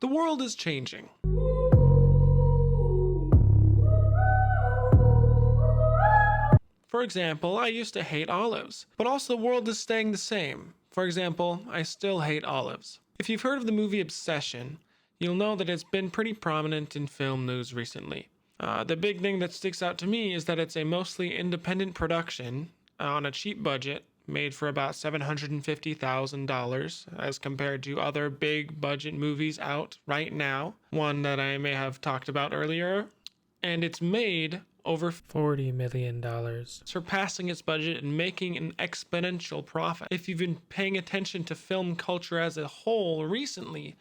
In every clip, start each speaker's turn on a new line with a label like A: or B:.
A: The world is changing. For example, I used to hate olives, but also the world is staying the same. For example, I still hate olives. If you've heard of the movie Obsession, you'll know that it's been pretty prominent in film news recently. The big thing that sticks out to me is that it's a mostly independent production on a cheap budget, made for about $750,000 as compared to other big budget movies out right now. One that I may have talked about earlier, and it's made over $40 million, surpassing its budget and making an exponential profit. If you've been paying attention to film culture as a whole recently,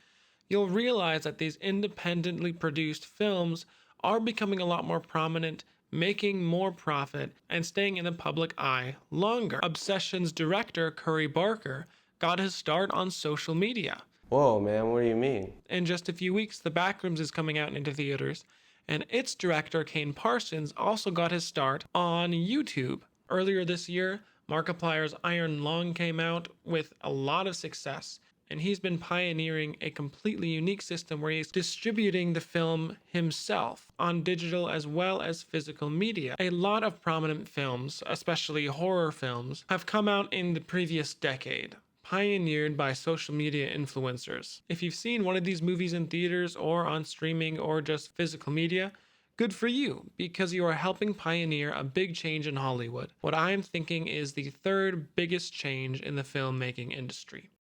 A: you'll realize that these independently produced films are becoming a lot more prominent, making more profit, and staying in the public eye longer. Obsession's director, Curry Barker, got his start on social media.
B: Whoa, man, what do you mean?
A: In just a few weeks, The Backrooms is coming out into theaters, and its director, Kane Parsons, also got his start on YouTube. Earlier this year, Markiplier's Iron Lung came out with a lot of success, and he's been pioneering a completely unique system where he's distributing the film himself on digital as well as physical media. A lot of prominent films, especially horror films, have come out in the previous decade, pioneered by social media influencers. If you've seen one of these movies in theaters or on streaming or just physical media, good for you, because you are helping pioneer a big change in Hollywood. What I'm thinking is the third biggest change in the filmmaking industry.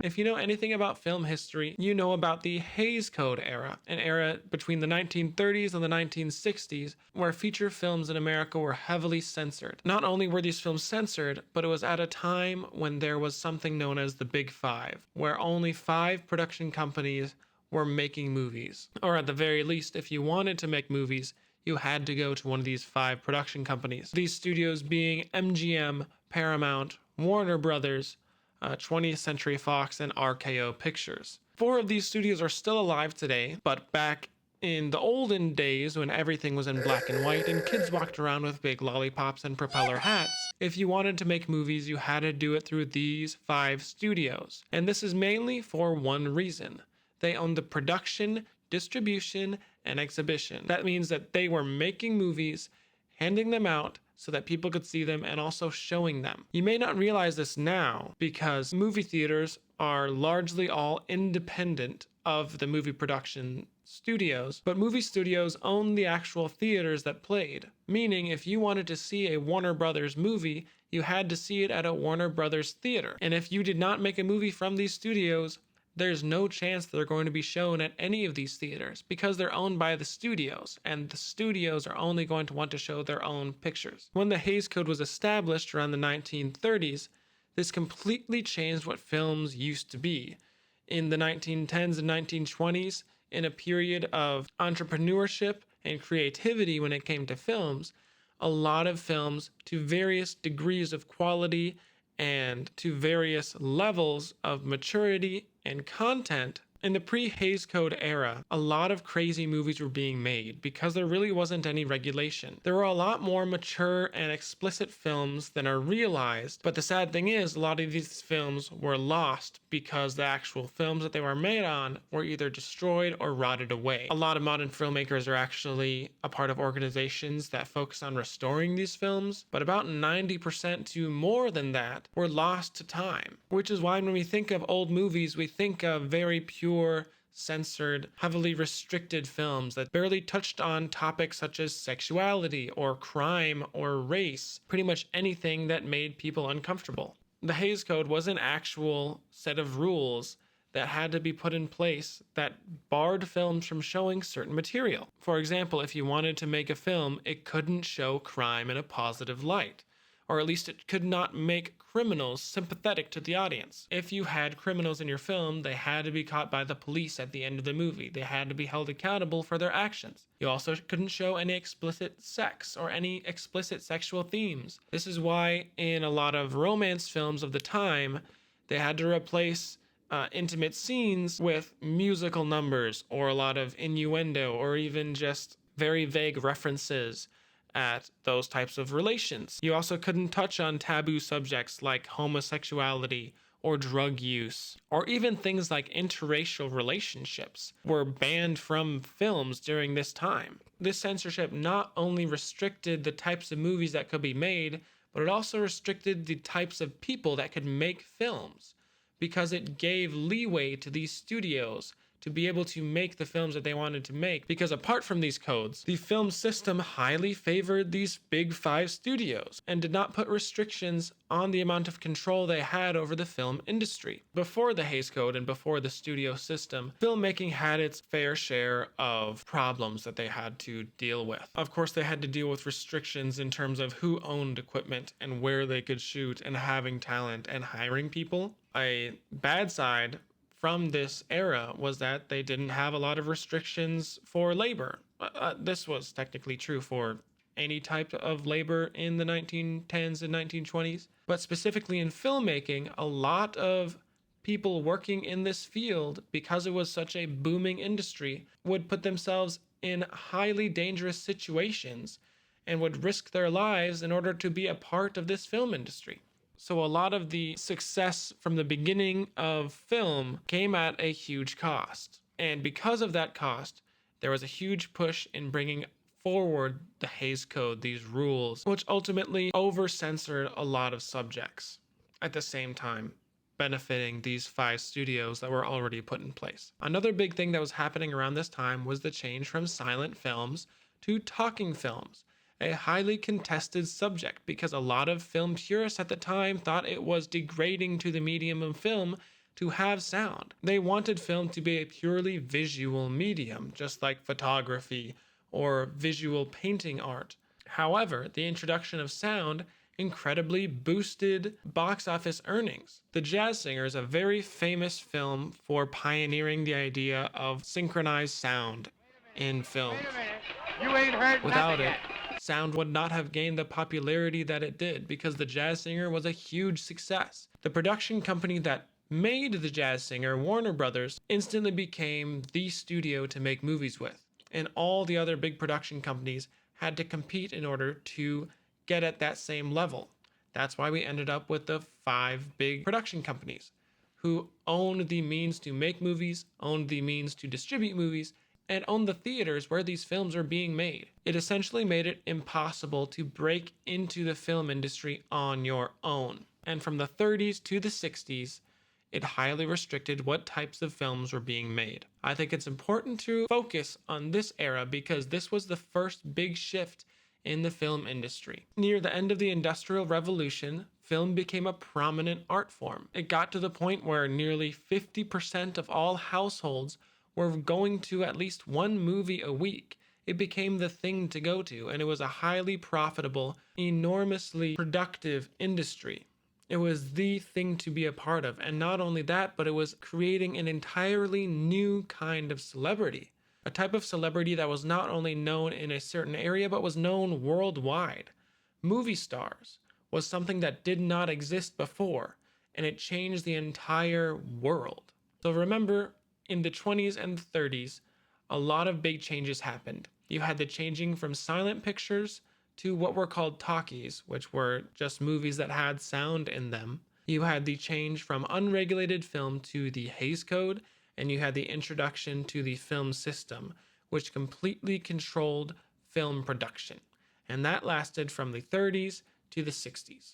A: If you know anything about film history, you know about the Hays Code era, an era between the 1930s and the 1960s where feature films in America were heavily censored. Not only were these films censored, but it was at a time when there was something known as the Big Five, where only 5 production companies were making movies. Or at the very least, if you wanted to make movies, you had to go to one of these 5 production companies. These studios being MGM, Paramount, Warner Brothers, 20th Century Fox, and RKO Pictures. 4 of these studios are still alive today, but back in the olden days when everything was in black and white and kids walked around with big lollipops and propeller hats, if you wanted to make movies, you had to do it through these 5 studios. And this is mainly for one reason. They owned the production, distribution, and exhibition. That means that they were making movies, handing them out, so that people could see them and also showing them. You may not realize this now because movie theaters are largely all independent of the movie production studios, but movie studios own the actual theaters that played. Meaning if you wanted to see a Warner Brothers movie, you had to see it at a Warner Brothers theater. And if you did not make a movie from these studios, there's no chance they're going to be shown at any of these theaters because they're owned by the studios, and the studios are only going to want to show their own pictures. When the Hays Code was established around the 1930s, this completely changed what films used to be. In the 1910s and 1920s, in a period of entrepreneurship and creativity when it came to films, a lot of films to various degrees of quality and to various levels of maturity and content. In the pre-Hays Code era, a lot of crazy movies were being made because there really wasn't any regulation. There were a lot more mature and explicit films than are realized, but the sad thing is a lot of these films were lost because the actual films that they were made on were either destroyed or rotted away. A lot of modern filmmakers are actually a part of organizations that focus on restoring these films, but about 90% to more than that were lost to time, which is why when we think of old movies, we think of very pure, censored, heavily restricted films that barely touched on topics such as sexuality or crime or race, pretty much anything that made people uncomfortable. The Hays Code was an actual set of rules that had to be put in place that barred films from showing certain material. For example, if you wanted to make a film, it couldn't show crime in a positive light, or at least it could not make criminals sympathetic to the audience. If you had criminals in your film, they had to be caught by the police at the end of the movie. They had to be held accountable for their actions. You also couldn't show any explicit sex or any explicit sexual themes. This is why in a lot of romance films of the time, they had to replace intimate scenes with musical numbers or a lot of innuendo or even just very vague references at those types of relations. You also couldn't touch on taboo subjects like homosexuality or drug use, or even things like interracial relationships were banned from films during this time. This censorship not only restricted the types of movies that could be made, but it also restricted the types of people that could make films, because it gave leeway to these studios to be able to make the films that they wanted to make. Because apart from these codes, the film system highly favored these big five studios and did not put restrictions on the amount of control they had over the film industry. Before the Hays Code and before the studio system, filmmaking had its fair share of problems that they had to deal with. Of course, they had to deal with restrictions in terms of who owned equipment and where they could shoot and having talent and hiring people. A bad side from this era was that they didn't have a lot of restrictions for labor. This was technically true for any type of labor in the 1910s and 1920s, but specifically in filmmaking, a lot of people working in this field, because it was such a booming industry, would put themselves in highly dangerous situations and would risk their lives in order to be a part of this film industry. So a lot of the success from the beginning of film came at a huge cost. And because of that cost, there was a huge push in bringing forward the Hays Code, these rules, which ultimately over-censored a lot of subjects, at the same time benefiting these five studios that were already put in place. Another big thing that was happening around this time was the change from silent films to talking films, a highly contested subject because a lot of film purists at the time thought it was degrading to the medium of film to have sound. They wanted film to be a purely visual medium, just like photography or visual painting art. However, the introduction of sound incredibly boosted box office earnings. The Jazz Singer is a very famous film for pioneering the idea of synchronized sound in film.
C: You ain't heard
A: Without
C: nothing
A: it,
C: yet.
A: sound would not have gained the popularity that it did because The Jazz Singer was a huge success. The production company that made The Jazz Singer, Warner Brothers, instantly became the studio to make movies with. And all the other big production companies had to compete in order to get at that same level. That's why we ended up with the five big production companies who owned the means to make movies, owned the means to distribute movies, and owned the theaters where these films are being made. It essentially made it impossible to break into the film industry on your own. And from the 30s to the 60s, it highly restricted what types of films were being made. I think it's important to focus on this era because this was the first big shift in the film industry. Near the end of the Industrial Revolution, film became a prominent art form. It got to the point where nearly 50% of all households were going to at least one movie a week. It became the thing to go to, and it was a highly profitable, enormously productive industry. It was the thing to be a part of, and not only that, but it was creating an entirely new kind of celebrity. A type of celebrity that was not only known in a certain area, but was known worldwide. Movie stars was something that did not exist before, and it changed the entire world. So remember, in the 20s and 30s, a lot of big changes happened. You had the changing from silent pictures to what were called talkies, which were just movies that had sound in them. You had the change from unregulated film to the Hays Code, and you had the introduction to the film system, which completely controlled film production. And that lasted from the 30s to the 60s.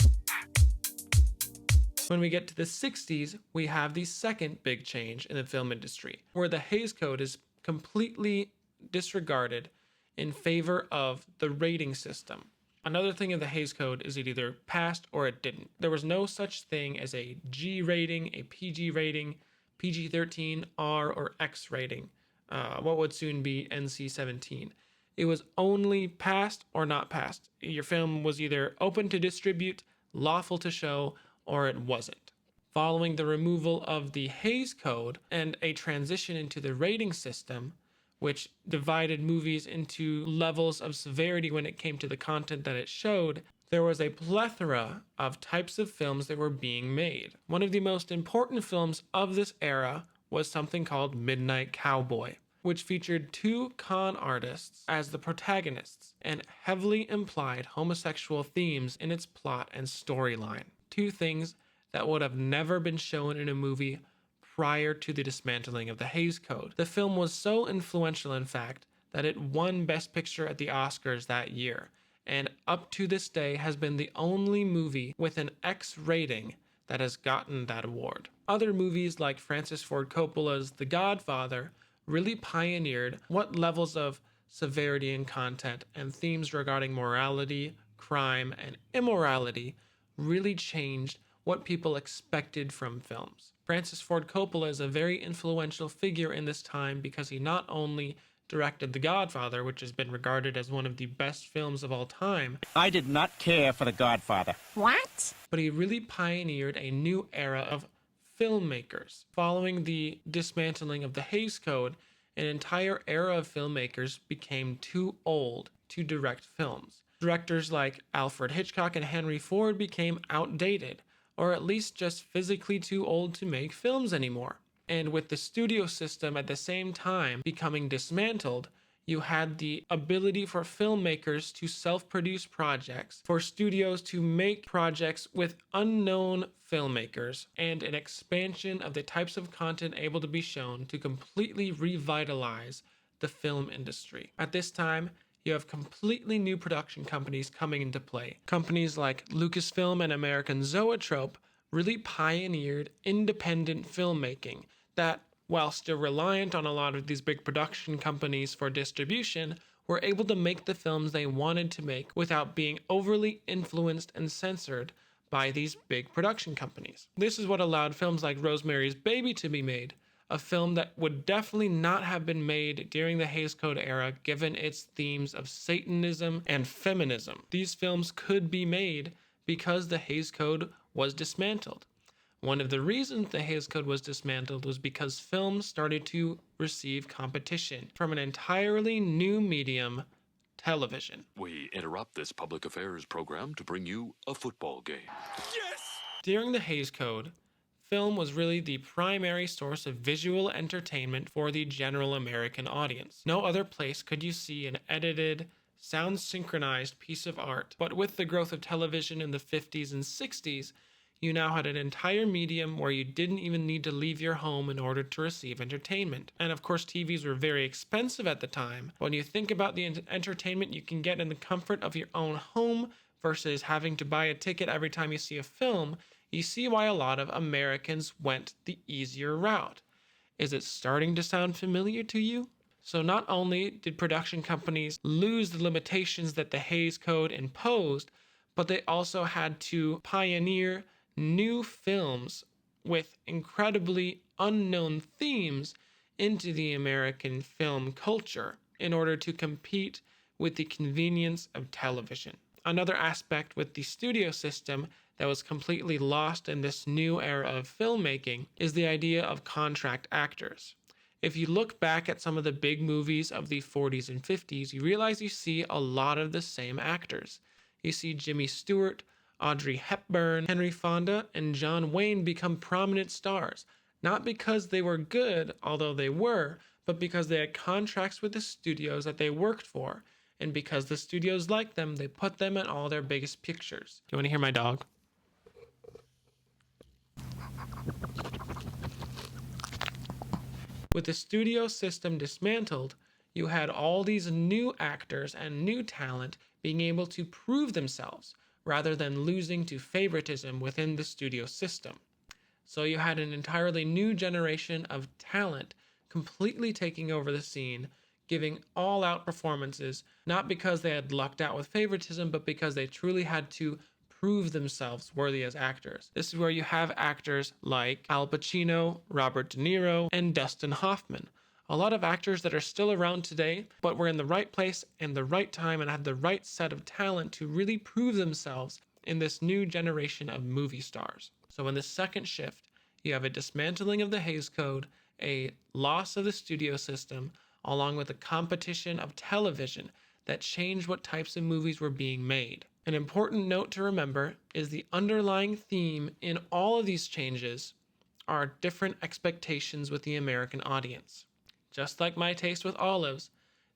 A: When we get to the 60s, we have the second big change in the film industry, where the Hays Code is completely disregarded in favor of the rating system. Another thing of the Hays Code is it either passed or it didn't. There was no such thing as a G rating, a PG rating, PG-13, R, or X rating, what would soon be NC-17. It was only passed or not passed. Your film was either open to distribute, lawful to show, or it wasn't. Following the removal of the Hays Code and a transition into the rating system, which divided movies into levels of severity when it came to the content that it showed, there was a plethora of types of films that were being made. One of the most important films of this era was something called Midnight Cowboy, which featured two con artists as the protagonists and heavily implied homosexual themes in its plot and storyline. Two things that would have never been shown in a movie prior to the dismantling of the Hays Code. The film was so influential, in fact, that it won Best Picture at the Oscars that year, and up to this day has been the only movie with an X rating that has gotten that award. Other movies like Francis Ford Coppola's The Godfather really pioneered what levels of severity in content and themes regarding morality, crime, and immorality really changed what people expected from films. Francis Ford Coppola is a very influential figure in this time because he not only directed The Godfather, which has been regarded as one of the best films of all time.
C: I did not care for The Godfather.
D: What?
A: But he really pioneered a new era of filmmakers. Following the dismantling of the Hays Code, an entire era of filmmakers became too old to direct films. Directors like Alfred Hitchcock and Henry Ford became outdated, or at least just physically too old to make films anymore. And with the studio system at the same time becoming dismantled, you had the ability for filmmakers to self-produce projects, for studios to make projects with unknown filmmakers, and an expansion of the types of content able to be shown to completely revitalize the film industry. At this time, you have completely new production companies coming into play. Companies like Lucasfilm and American Zoetrope really pioneered independent filmmaking that, while still reliant on a lot of these big production companies for distribution, were able to make the films they wanted to make without being overly influenced and censored by these big production companies. This is what allowed films like Rosemary's Baby to be made, a film that would definitely not have been made during the Hays Code era given its themes of Satanism and feminism. These films could be made because the Hays Code was dismantled. One of the reasons the Hays Code was dismantled was because films started to receive competition from an entirely new medium, television.
E: We interrupt this public affairs program to bring you a football game.
A: During the Hays Code, film was really the primary source of visual entertainment for the general American audience. No other place could you see an edited, sound synchronized piece of art. But with the growth of television in the 50s and 60s, you now had an entire medium where you didn't even need to leave your home in order to receive entertainment. And of course, TVs were very expensive at the time. When you think about the entertainment you can get in the comfort of your own home versus having to buy a ticket every time you see a film, you see why a lot of Americans went the easier route. Is it starting to sound familiar to you? So not only did production companies lose the limitations that the Hays Code imposed, but they also had to pioneer new films with incredibly unknown themes into the American film culture in order to compete with the convenience of television. Another aspect with the studio system that was completely lost in this new era of filmmaking is the idea of contract actors. If you look back at some of the big movies of the 40s and 50s, you realize you see a lot of the same actors. You see Jimmy Stewart, Audrey Hepburn, Henry Fonda, and John Wayne become prominent stars, not because they were good, although they were, but because they had contracts with the studios that they worked for, and because the studios liked them, they put them in all their biggest pictures. Do you want to hear my dog? With the studio system dismantled, you had all these new actors and new talent being able to prove themselves, rather than losing to favoritism within the studio system. So you had an entirely new generation of talent completely taking over the scene, giving all-out performances, not because they had lucked out with favoritism, but because they truly had to prove themselves worthy as actors. This is where you have actors like Al Pacino, Robert De Niro, and Dustin Hoffman. A lot of actors that are still around today, but were in the right place and the right time and had the right set of talent to really prove themselves in this new generation of movie stars. So in this second shift, you have a dismantling of the Hays Code, a loss of the studio system, along with a competition of television that changed what types of movies were being made. An important note to remember is the underlying theme in all of these changes are different expectations with the American audience. Just like my taste with olives,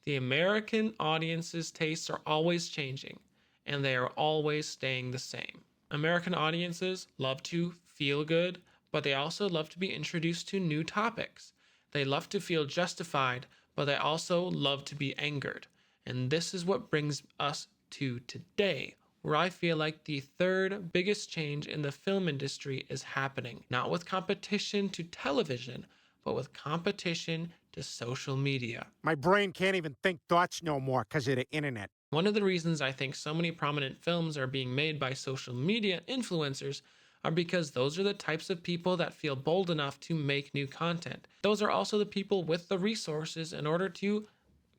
A: the American audience's tastes are always changing, and they are always staying the same. American audiences love to feel good, but they also love to be introduced to new topics. They love to feel justified, but they also love to be angered. And this is what brings us to today, where I feel like the third biggest change in the film industry is happening, not with competition to television, but with competition to social media.
C: My brain can't even think thoughts no more because of the internet.
A: One of the reasons I think so many prominent films are being made by social media influencers are because those are the types of people that feel bold enough to make new content. Those are also the people with the resources in order to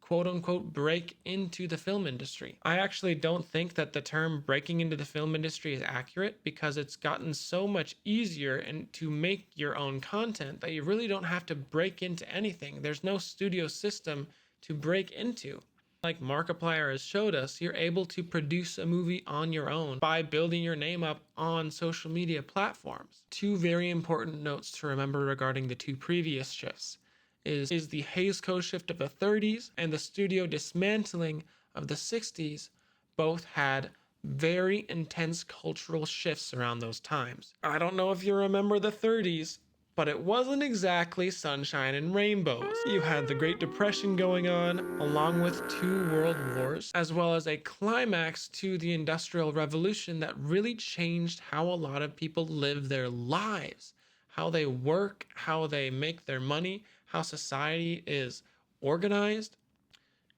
A: quote unquote break into the film industry. I actually don't think that the term breaking into the film industry is accurate because it's gotten so much easier and to make your own content that you really don't have to break into anything. There's no studio system to break into. Like Markiplier has showed us, you're able to produce a movie on your own by building your name up on social media platforms. Two very important notes to remember regarding the two previous shifts is the Hays Code shift of the 30s and the studio dismantling of the 60s both had very intense cultural shifts around those times. I don't know if you remember the 30s, but it wasn't exactly sunshine and rainbows. You had the Great Depression going on, along with 2 world wars, as well as a climax to the Industrial Revolution that really changed how a lot of people live their lives, how they work, how they make their money, how society is organized.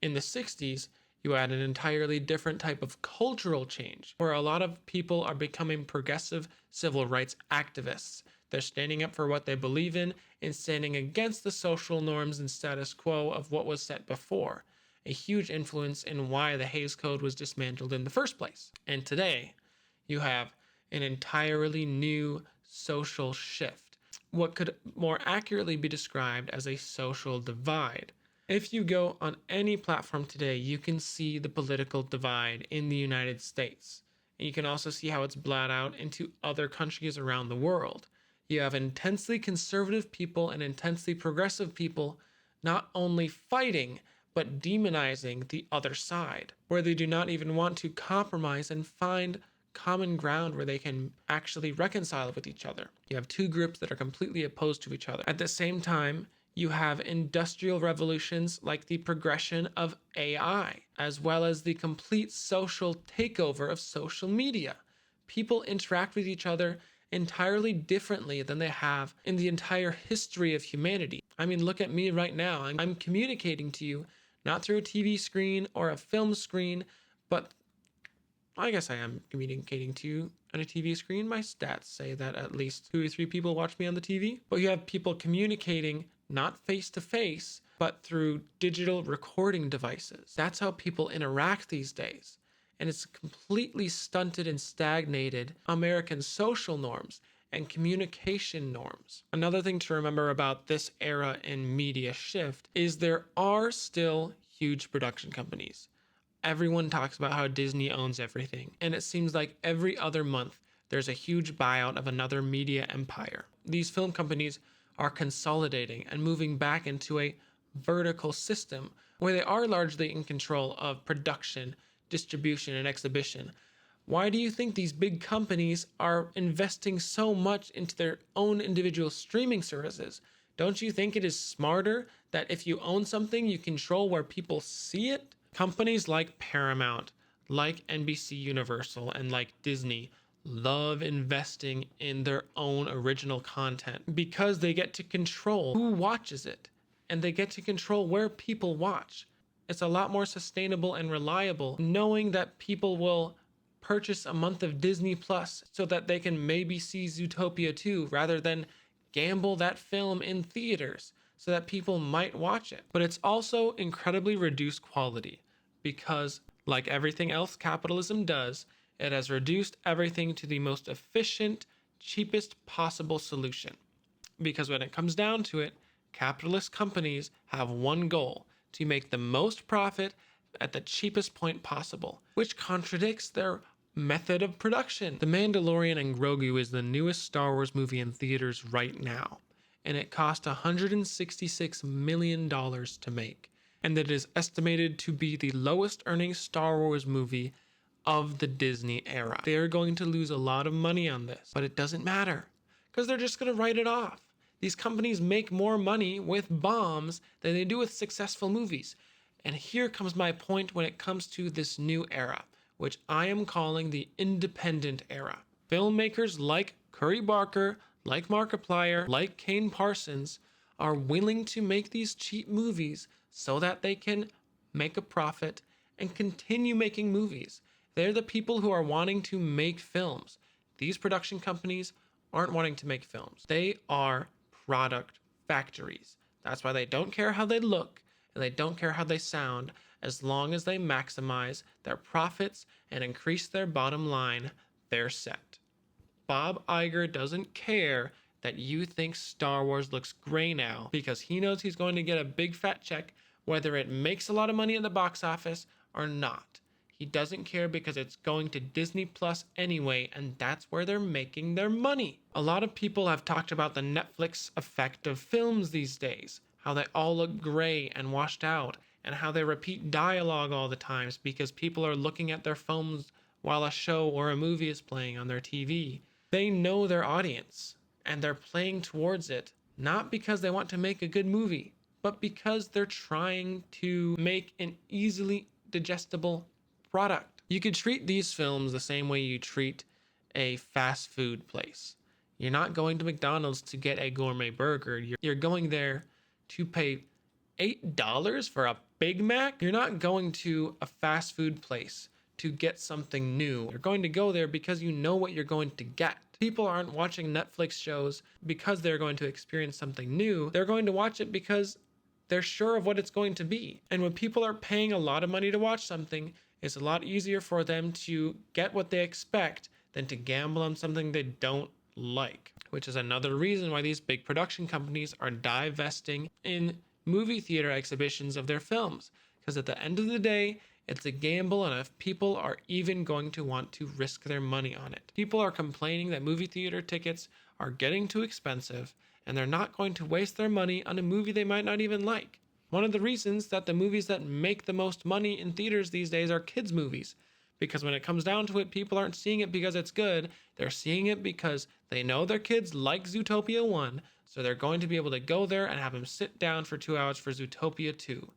A: In the 60s, you had an entirely different type of cultural change, where a lot of people are becoming progressive civil rights activists. They're standing up for what they believe in and standing against the social norms and status quo of what was set before. A huge influence in why the Hays Code was dismantled in the first place. And today, you have an entirely new social shift, what could more accurately be described as a social divide. If you go on any platform today, you can see the political divide in the United States. And you can also see how it's bled out into other countries around the world. You have intensely conservative people and intensely progressive people not only fighting, but demonizing the other side, where they do not even want to compromise and find common ground where they can actually reconcile with each other. You have two groups that are completely opposed to each other. At the same time, you have industrial revolutions like the progression of AI, as well as the complete social takeover of social media. People interact with each other entirely differently than they have in the entire history of humanity. I mean, look at me right now. I'm communicating to you not through a TV screen or a film screen, but I guess I am communicating to you on a TV screen. My stats say that at least 2 or 3 people watch me on the TV. But you have people communicating not face to face, but through digital recording devices. That's how people interact these days. And it's completely stunted and stagnated American social norms and communication norms. Another thing to remember about this era in media shift is there are still huge production companies. Everyone talks about how Disney owns everything, and it seems like every other month there's a huge buyout of another media empire. These film companies are consolidating and moving back into a vertical system where they are largely in control of production, distribution, and exhibition. Why do you think these big companies are investing so much into their own individual streaming services? Don't you think it is smarter that if you own something, you control where people see it? Companies like Paramount, like NBC Universal, and like Disney love investing in their own original content because they get to control who watches it and they get to control where people watch. It's a lot more sustainable and reliable knowing that people will purchase a month of Disney Plus so that they can maybe see Zootopia 2 rather than gamble that film in theaters so that people might watch it. But it's also incredibly reduced quality because, like everything else capitalism does, it has reduced everything to the most efficient, cheapest possible solution. Because when it comes down to it, capitalist companies have one goal: to make the most profit at the cheapest point possible, which contradicts their method of production. The Mandalorian and Grogu is the newest Star Wars movie in theaters right now, and it cost $166 million to make, and it is estimated to be the lowest earning Star Wars movie of the Disney era. They are going to lose a lot of money on this, but it doesn't matter because they're just going to write it off. These companies make more money with bombs than they do with successful movies. And here comes my point when it comes to this new era, which I am calling the independent era. Filmmakers like Curry Barker, like Markiplier, like Kane Parsons are willing to make these cheap movies so that they can make a profit and continue making movies. They're the people who are wanting to make films. These production companies aren't wanting to make films. They are product factories. That's why they don't care how they look and they don't care how they sound, as long as they maximize their profits and increase their bottom line, they're set. Bob Iger doesn't care that you think Star Wars looks gray now, because he knows he's going to get a big fat check whether it makes a lot of money at the box office or not. He doesn't care because it's going to Disney Plus anyway, and that's where they're making their money. A lot of people have talked about the Netflix effect of films these days, how they all look gray and washed out, and how they repeat dialogue all the times because people are looking at their phones while a show or a movie is playing on their TV. They know their audience, and they're playing towards it, not because they want to make a good movie, but because they're trying to make an easily digestible product. You could treat these films the same way you treat a fast food place. You're not going to McDonald's to get a gourmet burger. You're going there to pay $8 for a Big Mac. You're not going to a fast food place to get something new. You're going to go there because you know what you're going to get. People aren't watching Netflix shows because they're going to experience something new. They're going to watch it because they're sure of what it's going to be. And when people are paying a lot of money to watch something, it's a lot easier for them to get what they expect than to gamble on something they don't like, which is another reason why these big production companies are divesting in movie theater exhibitions of their films. Because at the end of the day, it's a gamble, and if people are even going to want to risk their money on it. People are complaining that movie theater tickets are getting too expensive, and they're not going to waste their money on a movie they might not even like. One of the reasons that the movies that make the most money in theaters these days are kids' movies. Because when it comes down to it, people aren't seeing it because it's good. They're seeing it because they know their kids like Zootopia 1, so they're going to be able to go there and have them sit down for 2 hours for Zootopia 2.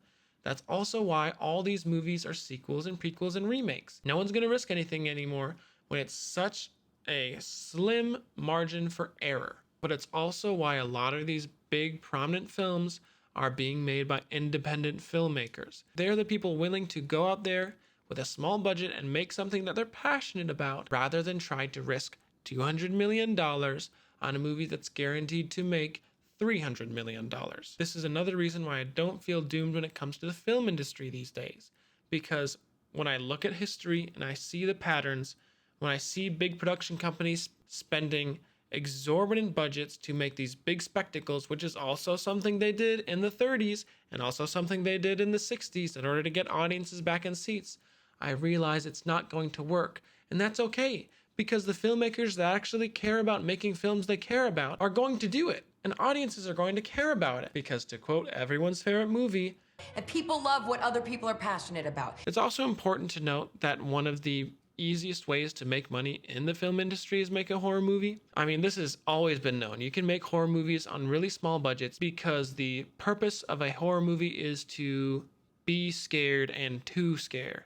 A: That's also why all these movies are sequels and prequels and remakes. No one's going to risk anything anymore when it's such a slim margin for error. But it's also why a lot of these big prominent films are being made by independent filmmakers. They're the people willing to go out there with a small budget and make something that they're passionate about, rather than try to risk $200 million on a movie that's guaranteed to make $300 million. This is another reason why I don't feel doomed when it comes to the film industry these days. Because when I look at history and I see the patterns, when I see big production companies spending exorbitant budgets to make these big spectacles, which is also something they did in the 30s and also something they did in the 60s in order to get audiences back in seats, I realize it's not going to work. And that's okay, because the filmmakers that actually care about making films they care about are going to do it. And audiences are going to care about it. Because to quote everyone's favorite movie,
D: and people love what other people are passionate about.
A: It's also important to note that one of the easiest ways to make money in the film industry is make a horror movie. I mean, this has always been known. You can make horror movies on really small budgets because the purpose of a horror movie is to be scared and to scare.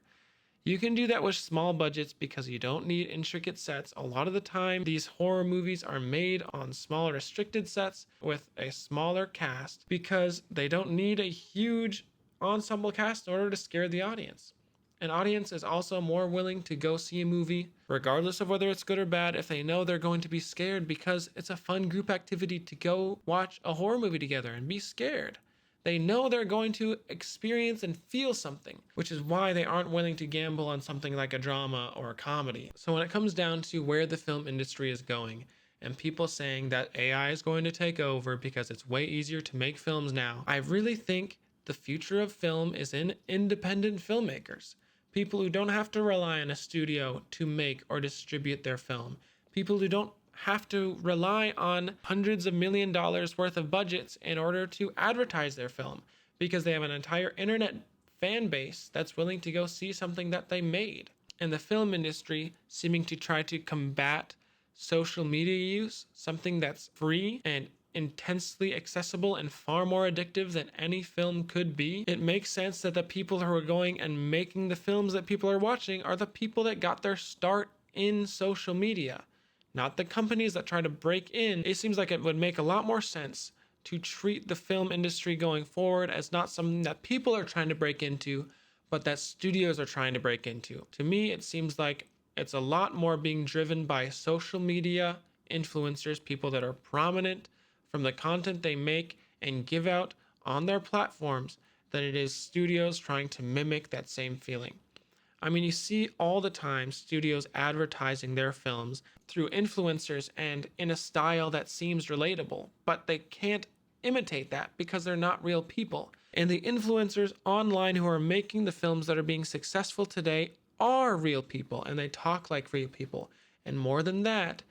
A: You can do that with small budgets because you don't need intricate sets. A lot of the time, these horror movies are made on small restricted sets with a smaller cast because they don't need a huge ensemble cast in order to scare the audience. An audience is also more willing to go see a movie, regardless of whether it's good or bad, if they know they're going to be scared, because it's a fun group activity to go watch a horror movie together and be scared. They know they're going to experience and feel something, which is why they aren't willing to gamble on something like a drama or a comedy. So when it comes down to where the film industry is going, and people saying that AI is going to take over because it's way easier to make films now, I really think the future of film is in independent filmmakers. People who don't have to rely on a studio to make or distribute their film. People who don't have to rely on hundreds of $millions worth of budgets in order to advertise their film, because they have an entire internet fan base that's willing to go see something that they made. And the film industry seeming to try to combat social media use, something that's free and intensely accessible and far more addictive than any film could be, it makes sense that the people who are going and making the films that people are watching are the people that got their start in social media, not the companies that try to break in. It seems like it would make a lot more sense to treat the film industry going forward as not something that people are trying to break into, but that studios are trying to break into. To me, it seems like it's a lot more being driven by social media influencers, people that are prominent from the content they make and give out on their platforms, than it is studios trying to mimic that same feeling. I mean, you see all the time studios advertising their films through influencers and in a style that seems relatable, but they can't imitate that because they're not real people. And the influencers online who are making the films that are being successful today are real people, and they talk like real people. And more than that,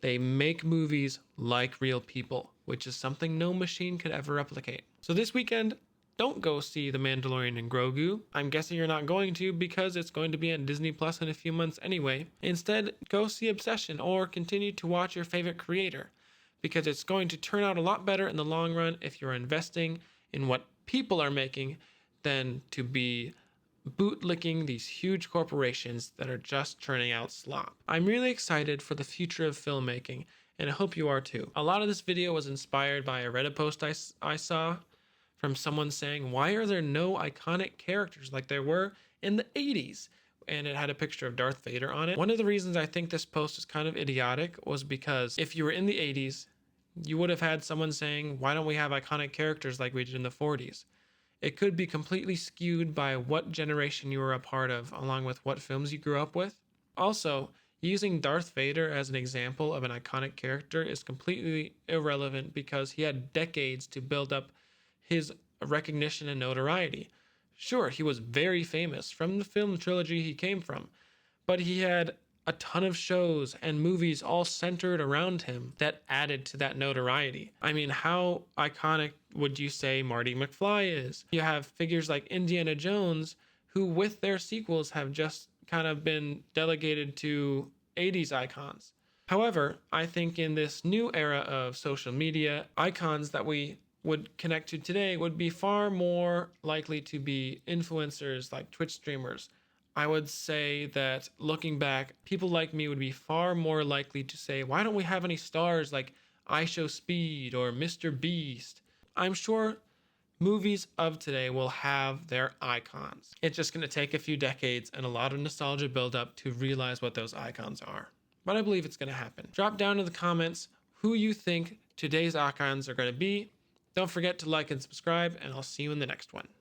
A: they make movies like real people, which is something no machine could ever replicate. So this weekend, don't go see The Mandalorian and Grogu. I'm guessing you're not going to because it's going to be on Disney Plus in a few months anyway. Instead, go see Obsession or continue to watch your favorite creator, because it's going to turn out a lot better in the long run if you're investing in what people are making than to be bootlicking these huge corporations that are just churning out slop. I'm really excited for the future of filmmaking, and I hope you are too. A lot of this video was inspired by a Reddit post I saw from someone saying, why are there no iconic characters like there were in the 80s? And it had a picture of Darth Vader on it. One of the reasons I think this post is kind of idiotic was because if you were in the 80s, you would have had someone saying, why don't we have iconic characters like we did in the 40s? It could be completely skewed by what generation you were a part of, along with what films you grew up with. Also, using Darth Vader as an example of an iconic character is completely irrelevant because he had decades to build up his recognition and notoriety. Sure, he was very famous from the film trilogy he came from, but he had a ton of shows and movies all centered around him that added to that notoriety. I mean, how iconic would you say Marty McFly is? You have figures like Indiana Jones, who with their sequels have just kind of been delegated to 80s icons. However, I think in this new era of social media, icons that we would connect to today would be far more likely to be influencers like Twitch streamers. I would say that looking back, people like me would be far more likely to say, why don't we have any stars like IShowSpeed or Mr. Beast? I'm sure movies of today will have their icons. It's just going to take a few decades and a lot of nostalgia build up to realize what those icons are. But I believe it's going to happen. Drop down in the comments who you think today's icons are going to be. Don't forget to like and subscribe, and I'll see you in the next one.